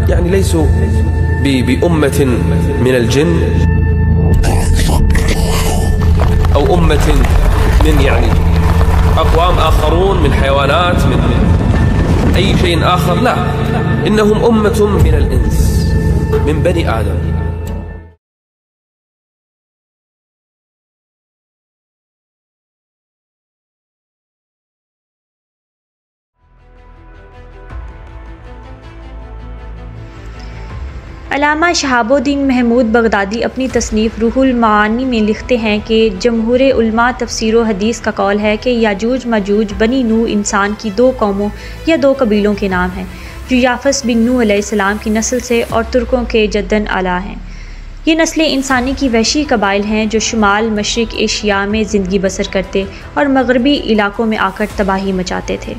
يعني ليسوا بأمة من الجن أو أمة من يعني أقوام آخرون من حيوانات من أي شيء آخر، لا، إنهم أمة من الإنس، من بني آدم. علامہ شہاب الدین محمود بغدادی اپنی تصنیف روح المعانی میں لکھتے ہیں کہ جمہور علماء تفسیر و حدیث کا قول ہے کہ یاجوج ماجوج بنی نوح انسان کی 2 قوموں یا 2 قبیلوں کے نام ہیں جو یافس بن نوح علیہ السلام کی نسل سے اور ترکوں کے جداً اعلیٰ ہیں۔ یہ نسلیں انسانی کی وحشی قبائل ہیں جو شمال مشرق ایشیا میں زندگی بسر کرتے اور مغربی علاقوں میں آ کر تباہی مچاتے تھے۔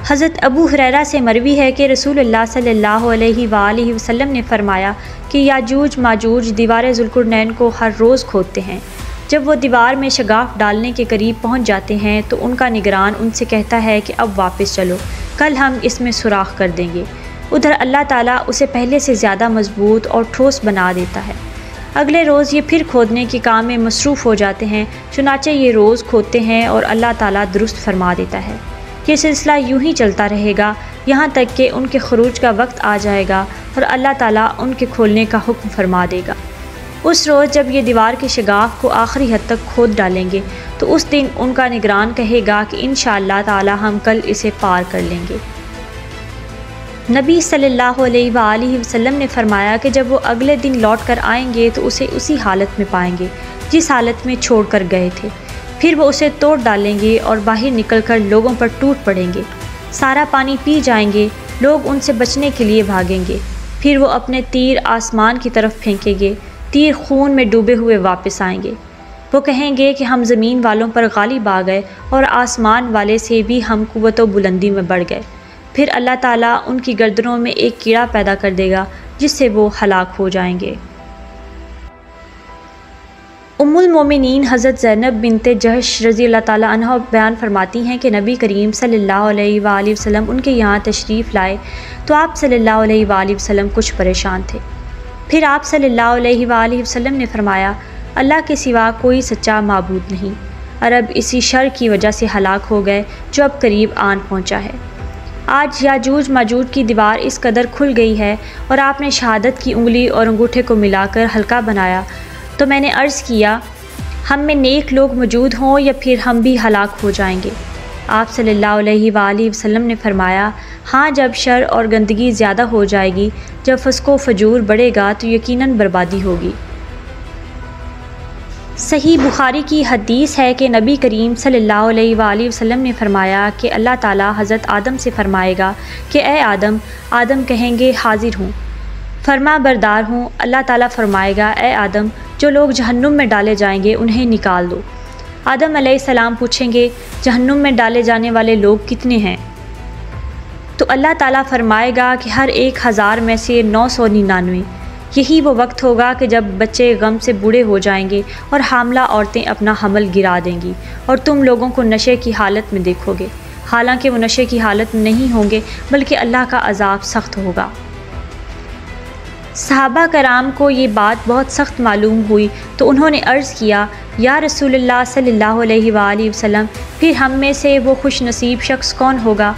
حضرت ابو ہریرہ سے مروی ہے کہ رسول اللہ صلی اللہ علیہ وآلہ وسلم نے فرمایا کہ یاجوج ماجوج دیوار ذوالقرنین کو ہر روز کھودتے ہیں۔ جب وہ دیوار میں شگاف ڈالنے کے قریب پہنچ جاتے ہیں تو ان کا نگران ان سے کہتا ہے کہ اب واپس چلو، کل ہم اس میں سوراخ کر دیں گے۔ ادھر اللہ تعالیٰ اسے پہلے سے زیادہ مضبوط اور ٹھوس بنا دیتا ہے۔ اگلے روز یہ پھر کھودنے کے کام میں مصروف ہو جاتے ہیں، چنانچہ یہ روز کھودتے ہیں اور اللہ تعالیٰ درست فرما دیتا ہے۔ یہ سلسلہ یوں ہی چلتا رہے گا یہاں تک کہ ان کے خروج کا وقت آ جائے گا اور اللہ تعالیٰ ان کے کھولنے کا حکم فرما دے گا۔ اس روز جب یہ دیوار کے شگاف کو آخری حد تک کھود ڈالیں گے تو اس دن ان کا نگران کہے گا کہ انشاءاللہ تعالیٰ ہم کل اسے پار کر لیں گے۔ نبی صلی اللہ علیہ وآلہ وسلم نے فرمایا کہ جب وہ اگلے دن لوٹ کر آئیں گے تو اسے اسی حالت میں پائیں گے جس حالت میں چھوڑ کر گئے تھے۔ پھر وہ اسے توڑ ڈالیں گے اور باہر نکل کر لوگوں پر ٹوٹ پڑیں گے، سارا پانی پی جائیں گے، لوگ ان سے بچنے کے لیے بھاگیں گے۔ پھر وہ اپنے تیر آسمان کی طرف پھینکیں گے، تیر خون میں ڈوبے ہوئے واپس آئیں گے۔ وہ کہیں گے کہ ہم زمین والوں پر غالب آ گئے اور آسمان والے سے بھی ہم قوت و بلندی میں بڑھ گئے۔ پھر اللہ تعالیٰ ان کی گردنوں میں ایک کیڑا پیدا کر دے گا جس سے وہ ہلاک ہو جائیں گے۔ ام المومنین حضرت زینب بنت جحش رضی اللہ تعالیٰ عنہ بیان فرماتی ہیں کہ نبی کریم صلی اللہ علیہ وآلہ وسلم ان کے یہاں تشریف لائے تو آپ صلی اللہ علیہ وآلہ وسلم کچھ پریشان تھے۔ پھر آپ صلی اللہ علیہ وآلہ وسلم نے فرمایا، اللہ کے سوا کوئی سچا معبود نہیں، عرب اسی شر کی وجہ سے ہلاک ہو گئے جو اب قریب آن پہنچا ہے۔ آج یاجوج ماجوج کی دیوار اس قدر کھل گئی ہے اور آپ نے شہادت کی انگلی اور انگوٹھے کو ملا کر حلقہ بنایا تو میں نے عرض کیا، ہم میں نیک لوگ موجود ہوں یا پھر ہم بھی ہلاک ہو جائیں گے۔ آپ صلی اللہ علیہ وآلہ وسلم نے فرمایا، ہاں جب شر اور گندگی زیادہ ہو جائے گی، جب فسق و فجور بڑھے گا تو یقیناً بربادی ہوگی۔ صحیح بخاری کی حدیث ہے کہ نبی کریم صلی اللہ علیہ وآلہ وسلم نے فرمایا کہ اللہ تعالیٰ حضرت آدم سے فرمائے گا کہ اے آدم، آدم کہیں گے حاضر ہوں، فرما بردار ہوں۔ اللہ تعالیٰ فرمائے گا، اے آدم، جو لوگ جہنم میں ڈالے جائیں گے انہیں نکال دو۔ آدم علیہ السلام پوچھیں گے، جہنم میں ڈالے جانے والے لوگ کتنے ہیں؟ تو اللہ تعالیٰ فرمائے گا کہ ہر 1000 میں سے 999۔ یہی وہ وقت ہوگا کہ جب بچے غم سے بوڑھے ہو جائیں گے اور حاملہ عورتیں اپنا حمل گرا دیں گی اور تم لوگوں کو نشے کی حالت میں دیکھو گے، حالانکہ وہ نشے کی حالت میں نہیں ہوں گے بلکہ اللہ کا عذاب سخت ہوگا۔ صحابہ کرام کو یہ بات بہت سخت معلوم ہوئی تو انہوں نے عرض کیا، یا رسول اللہ صلی اللہ علیہ وآلہ وسلم، پھر ہم میں سے وہ خوش نصیب شخص کون ہوگا؟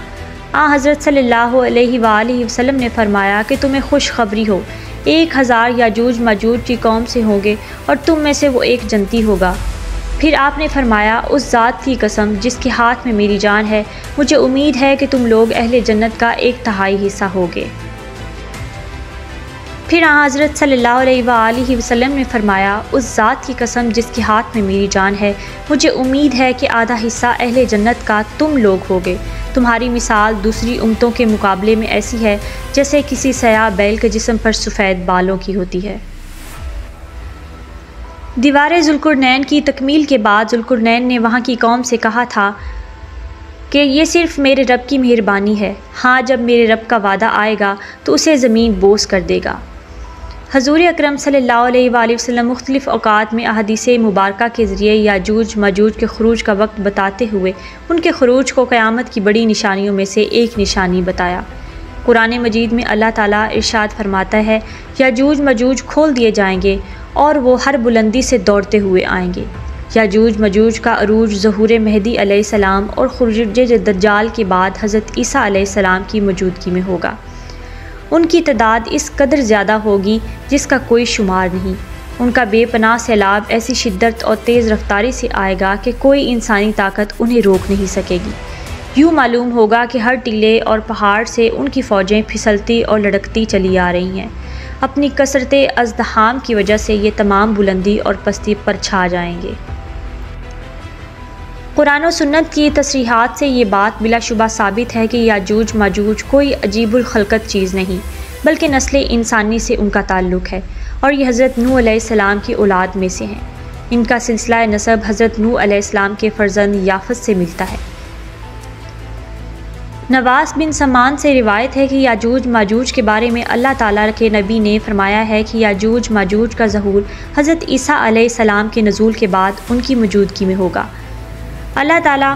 حضرت صلی اللہ علیہ وآلہ وسلم نے فرمایا کہ تمہیں خوشخبری ہو، 1000 یاجوج ماجوج کی قوم سے ہوں گے اور تم میں سے وہ ایک جنتی ہوگا۔ پھر آپ نے فرمایا، اس ذات کی قسم جس کے ہاتھ میں میری جان ہے، مجھے امید ہے کہ تم لوگ اہل جنت کا 1/3 حصہ ہوگے۔ پھر حضرت صلی اللہ علیہ وآلہ وسلم نے فرمایا، اس ذات کی قسم جس کے ہاتھ میں میری جان ہے، مجھے امید ہے کہ آدھا حصہ اہل جنت کا تم لوگ ہوگے۔ تمہاری مثال دوسری امتوں کے مقابلے میں ایسی ہے جیسے کسی سیاہ بیل کے جسم پر سفید بالوں کی ہوتی ہے۔ دیوار ذوالقرنین کی تکمیل کے بعد ذوالقرنین نے وہاں کی قوم سے کہا تھا کہ یہ صرف میرے رب کی مہربانی ہے، ہاں جب میرے رب کا وعدہ آئے گا تو اسے زمین بوس کر دے گا۔ حضور اکرم صلی اللہ علیہ وآلہ وسلم مختلف اوقات میں احادیث مبارکہ کے ذریعے یاجوج ماجوج کے خروج کا وقت بتاتے ہوئے ان کے خروج کو قیامت کی بڑی نشانیوں میں سے ایک نشانی بتایا۔ قرآن مجید میں اللہ تعالیٰ ارشاد فرماتا ہے یاجوج ماجوج کھول دیے جائیں گے اور وہ ہر بلندی سے دوڑتے ہوئے آئیں گے۔ یاجوج ماجوج کا عروج ظہور مہدی علیہ السلام اور خروج دجال کے بعد حضرت عیسیٰ علیہ السلام کی موجودگی میں ہوگا۔ ان کی تعداد اس قدر زیادہ ہوگی جس کا کوئی شمار نہیں۔ ان کا بے پناہ سیلاب ایسی شدت اور تیز رفتاری سے آئے گا کہ کوئی انسانی طاقت انہیں روک نہیں سکے گی۔ یوں معلوم ہوگا کہ ہر ٹیلے اور پہاڑ سے ان کی فوجیں پھسلتی اور لڑکتی چلی آ رہی ہیں۔ اپنی کثرت ازدحام کی وجہ سے یہ تمام بلندی اور پستی پر چھا جائیں گے۔ قرآن و سنت کی تصریحات سے یہ بات بلا شبہ ثابت ہے کہ یاجوج ماجوج کوئی عجیب الخلقت چیز نہیں بلکہ نسل انسانی سے ان کا تعلق ہے، اور یہ حضرت نوح علیہ السلام کی اولاد میں سے ہیں۔ ان کا سلسلہ نسب حضرت نوح علیہ السلام کے فرزند یافت سے ملتا ہے۔ نواس بن سمان سے روایت ہے کہ یاجوج ماجوج کے بارے میں اللہ تعالیٰ کے نبی نے فرمایا ہے کہ یاجوج ماجوج کا ظہور حضرت عیسیٰ علیہ السلام کے نزول کے بعد ان کی موجودگی میں ہوگا۔ اللہ تعالیٰ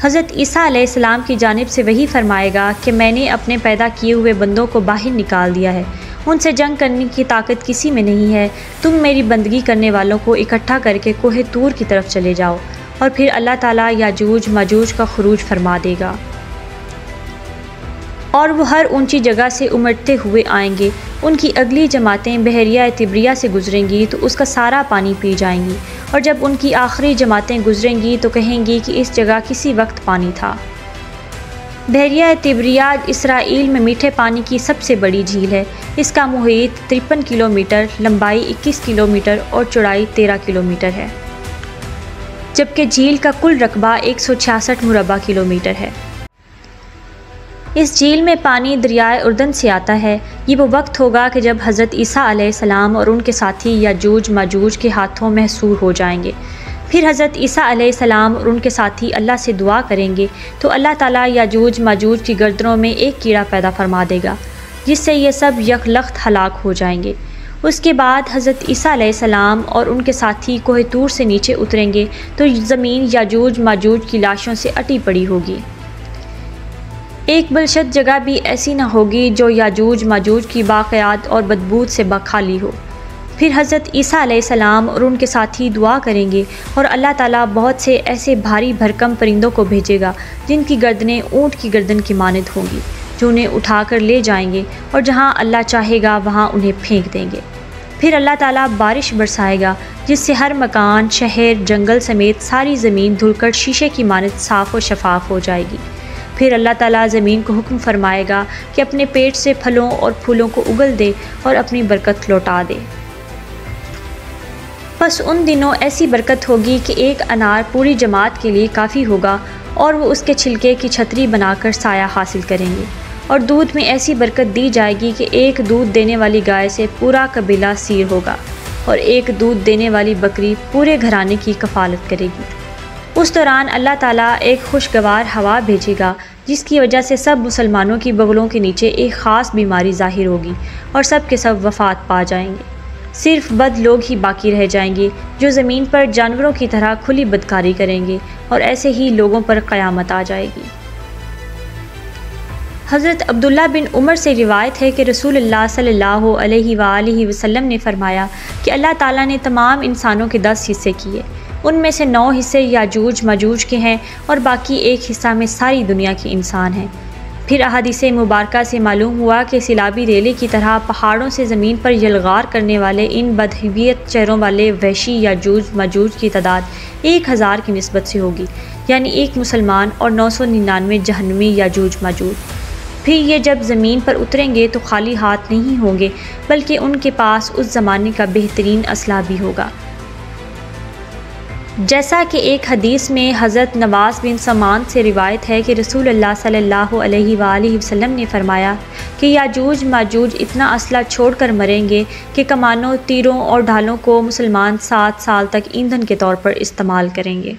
حضرت عیسیٰ علیہ السلام کی جانب سے وحی فرمائے گا کہ میں نے اپنے پیدا کیے ہوئے بندوں کو باہر نکال دیا ہے، ان سے جنگ کرنے کی طاقت کسی میں نہیں ہے، تم میری بندگی کرنے والوں کو اکٹھا کر کے کوہ طور کی طرف چلے جاؤ، اور پھر اللہ تعالیٰ یاجوج ماجوج کا خروج فرما دے گا، اور وہ ہر اونچی جگہ سے امٹتے ہوئے آئیں گے۔ ان کی اگلی جماعتیں بحیرہ تبریہ سے گزریں گی تو اس کا سارا پانی پی جائیں گی، اور جب ان کی آخری جماعتیں گزریں گی تو کہیں گی کہ اس جگہ کسی وقت پانی تھا۔ بحیرہ تبریہ اسرائیل میں میٹھے پانی کی سب سے بڑی جھیل ہے۔ اس کا محیط 53 کلومیٹر، لمبائی 21 کلومیٹر اور چوڑائی 13 کلومیٹر ہے، جبکہ جھیل کا کل رقبہ 166 مربع کلومیٹر ہے۔ اس جھیل میں پانی دریائے اردن سے آتا ہے۔ یہ وہ وقت ہوگا کہ جب حضرت عیسیٰ علیہ السلام اور ان کے ساتھی یاجوج ماجوج کے ہاتھوں محصور ہو جائیں گے۔ پھر حضرت عیسیٰ علیہ السلام اور ان کے ساتھی اللہ سے دعا کریں گے تو اللہ تعالیٰ یاجوج ماجوج کی گردنوں میں ایک کیڑا پیدا فرما دے گا، جس سے یہ سب یکلخت ہلاک ہو جائیں گے۔ اس کے بعد حضرت عیسیٰ علیہ السلام اور ان کے ساتھی کوہ طور سے نیچے اتریں گے تو زمین یاجوج ماجوج کی لاشوں سے اٹی پڑی ہوگی۔ ایک بلشت جگہ بھی ایسی نہ ہوگی جو یاجوج ماجوج کی باقیات اور بدبو سے خالی ہو۔ پھر حضرت عیسیٰ علیہ السلام اور ان کے ساتھی دعا کریں گے اور اللہ تعالیٰ بہت سے ایسے بھاری بھرکم پرندوں کو بھیجے گا جن کی گردنیں اونٹ کی گردن کی مانند ہوں گی، جو انہیں اٹھا کر لے جائیں گے اور جہاں اللہ چاہے گا وہاں انہیں پھینک دیں گے۔ پھر اللہ تعالیٰ بارش برسائے گا جس سے ہر مکان، شہر، جنگل سمیت ساری زمین دھل کر شیشے کی مانند صاف و شفاف ہو جائے گی۔ پھر اللہ تعالیٰ زمین کو حکم فرمائے گا کہ اپنے پیٹ سے پھلوں اور پھولوں کو اگل دے اور اپنی برکت لوٹا دے۔ پس ان دنوں ایسی برکت ہوگی کہ ایک انار پوری جماعت کے لیے کافی ہوگا اور وہ اس کے چھلکے کی چھتری بنا کر سایہ حاصل کریں گے، اور دودھ میں ایسی برکت دی جائے گی کہ ایک دودھ دینے والی گائے سے پورا قبیلہ سیر ہوگا، اور ایک دودھ دینے والی بکری پورے گھرانے کی کفالت کرے گی۔ اس دوران اللہ تعالیٰ ایک خوشگوار ہوا بھیجے گا جس کی وجہ سے سب مسلمانوں کی بغلوں کے نیچے ایک خاص بیماری ظاہر ہوگی اور سب کے سب وفات پا جائیں گے۔ صرف بد لوگ ہی باقی رہ جائیں گے جو زمین پر جانوروں کی طرح کھلی بدکاری کریں گے، اور ایسے ہی لوگوں پر قیامت آ جائے گی۔ حضرت عبداللہ بن عمر سے روایت ہے کہ رسول اللہ صلی اللہ علیہ وآلہ وسلم نے فرمایا کہ اللہ تعالیٰ نے تمام انسانوں کے 10 حصے کیے، ان میں سے 9 حصے یاجوج ماجوج کے ہیں اور باقی ایک حصہ میں ساری دنیا کے انسان ہیں۔ پھر احادیث مبارکہ سے معلوم ہوا کہ سیلابی ریلے کی طرح پہاڑوں سے زمین پر یلغار کرنے والے ان بدہویت چہروں والے وحشی یاجوج ماجوج کی تعداد 1000 کی نسبت سے ہوگی، یعنی ایک مسلمان اور 999 جہنمی یاجوج ماجوج۔ پھر یہ جب زمین پر اتریں گے تو خالی ہاتھ نہیں ہوں گے بلکہ ان کے پاس اس زمانے کا بہترین اسلحہ بھی ہوگا، جیسا کہ ایک حدیث میں حضرت نواس بن سمان سے روایت ہے کہ رسول اللہ صلی اللہ علیہ وآلہ وسلم نے فرمایا کہ یاجوج ماجوج اتنا اسلحہ چھوڑ کر مریں گے کہ کمانوں، تیروں اور ڈھالوں کو مسلمان 7 سال تک ایندھن کے طور پر استعمال کریں گے۔